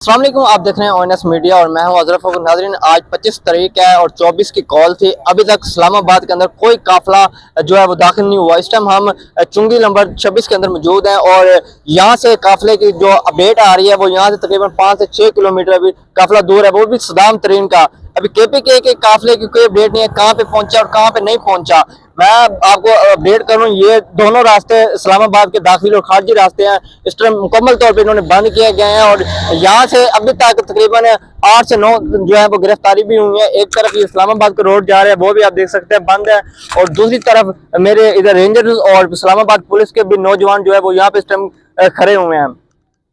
अस्सलाम वालेकुम, आप देख रहे हैं ONS मीडिया और मैं हूं अजरफ। नाज़रीन, आज 25 तारीख है और 24 की कॉल थी। अभी तक इस्लामाबाद के अंदर कोई काफिला जो है वो दाखिल नहीं हुआ। इस टाइम हम चुंगी नंबर 26 के अंदर मौजूद हैं और यहाँ से काफिले की जो अपडेट आ रही है वो यहाँ से तकरीबन 5 से 6 किलोमीटर अभी काफिला दूर है, वो भी सदाम तरीन का। अभी KPK के काफिले की कोई अपडेट नहीं है, कहाँ पे पहुंचा और कहाँ पे नहीं पहुंचा। मैं आपको अपडेट करूं, ये दोनों रास्ते इस्लामाबाद के दाखिल और खारजी रास्ते हैं, इस टाइम मुकम्मल तौर पे इन्होंने बंद किए गए हैं और यहाँ से अभी तक तकरीबन 8 से 9 जो है वो गिरफ्तारी भी हुई है। एक तरफ ये इस्लामाबाद का रोड जा रहा है, वो भी आप देख सकते हैं बंद है, और दूसरी तरफ मेरे इधर रेंजर्स और इस्लामाबाद पुलिस के भी नौजवान जो है वो यहाँ पे इस टाइम खड़े हुए हैं।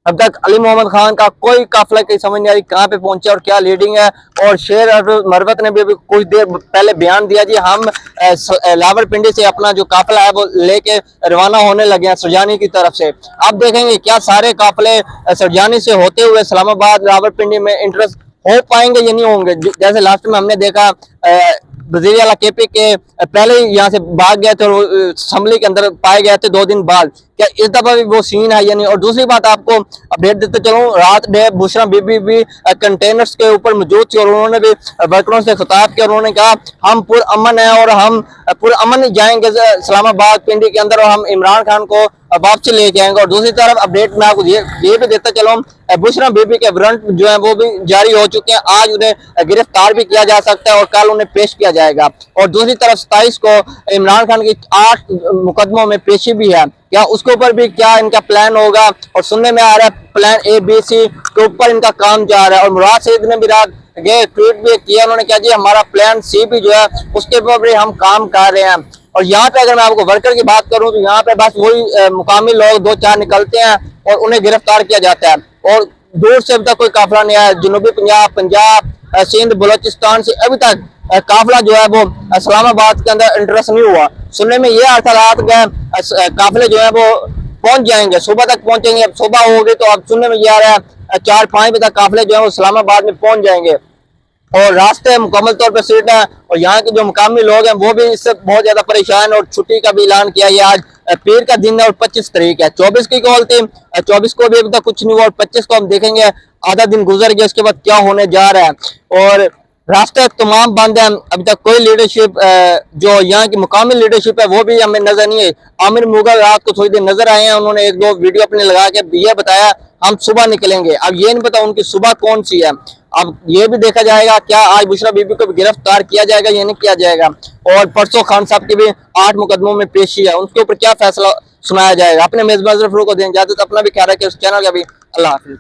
अब तक अली मोहम्मद खान का कोई काफिला की समझ नहीं आ रही कहाँ पे पहुंचे और क्या लीडिंग है। और शेर मरवत ने भी अभी कुछ देर पहले बयान दिया जी हम लावरपिंडी से अपना जो काफिला है वो लेके रवाना होने लगे हैं सुरजानी की तरफ से। अब देखेंगे क्या सारे काफिले सुरजानी से होते हुए इस्लामाबाद रावलपिंडी में इंटरेस्ट हो पाएंगे या नहीं होंगे। जैसे लास्ट में हमने देखा वजीर आला KPK पहले ही यहाँ से भाग गए थे और असम्बली के अंदर पाए गए थे 2 दिन बाद। क्या इस दफा भी वो सीन है या नहीं। और दूसरी बात आपको अपडेट देते चलूं, रात डे बुशरा बीबी भी कंटेनर्स के ऊपर मौजूद थी और उन्होंने भी वर्करों से खिताब किया। उन्होंने कहा हम पुरअमन है और हम पुरअमन जाएंगे इस्लामाबाद पिंडी के अंदर और हम इमरान खान को वापसी लेके आएंगे। और दूसरी तरफ अपडेट मैं आपको ये भी देता चलूं, बुशरा बीबी के वारंट जो है वो भी जारी हो चुके हैं। आज उन्हें गिरफ्तार भी किया जा सकता है और कल उन्हें पेश किया जाएगा। और दूसरी तरफ 27 को इमरान खान की 8 मुकदमों में पेशी भी है, क्या उसके ऊपर भी क्या इनका प्लान होगा। और सुनने में आ रहा है प्लान ABC के ऊपर इनका काम जा रहा है। और मुराद सईद ने भी रात गए ट्वीट भी किया, उन्होंने कहा जी हमारा प्लान C भी जो है उसके ऊपर भी हम काम कर रहे हैं। और यहाँ पे अगर मैं आपको वर्कर की बात करूं तो यहाँ पे बस वही मुकामी लोग 2-4 निकलते हैं और उन्हें गिरफ्तार किया जाता है। और दूर से अभी तक कोई काफिला नहीं आया। जनूबी पंजाब सिंध बलोचिस्तान से अभी तक काफिला जो है वो इस्लामाबाद के अंदर इंटरेस्ट नहीं हुआ। सुनने में ये हालात गए काफिले जो है वो पहुंच जाएंगे, सुबह तक पहुंचेंगे। अब सुबह हो गई तो अब सुनने में ये आ रहा है 4-5 बजे तक काफिले जो है वो इस्लामाबाद में पहुंच जाएंगे और रास्ते मुकम्मल तौर पर सीट है। और यहाँ के जो मुकामी लोग हैं वो भी इससे बहुत ज्यादा परेशान और छुट्टी का भी ऐलान किया। ये आज पीर का दिन है और 25 तारीख है। 24 की कॉल थी, 24 को भी अभी तक कुछ नहीं हुआ और 25 को हम देखेंगे आधा दिन गुजर गया, उसके बाद क्या होने जा रहा है। और रास्ते तमाम बंद हैं, अभी तक कोई लीडरशिप जो यहाँ की मुकामी लीडरशिप है वो भी हमें नजर नहीं है। आमिर मुगल रात को थोड़ी देर नजर आए हैं, उन्होंने 1-2 वीडियो अपने लगा के ये बताया हम सुबह निकलेंगे। अब ये नहीं पता उनकी सुबह कौन सी है। अब ये भी देखा जाएगा क्या आज बुशरा बीबी को भी गिरफ्तार किया जाएगा या नहीं किया जाएगा। और परसों खान साहब की भी 8 मुकदमों में पेशी है, उनके ऊपर क्या फैसला सुनाया जाएगा। अपने मेजबान को दें इजाजत, अपना भी ख्याल रखें, उस चैनल का भी। अल्लाह हाफिज।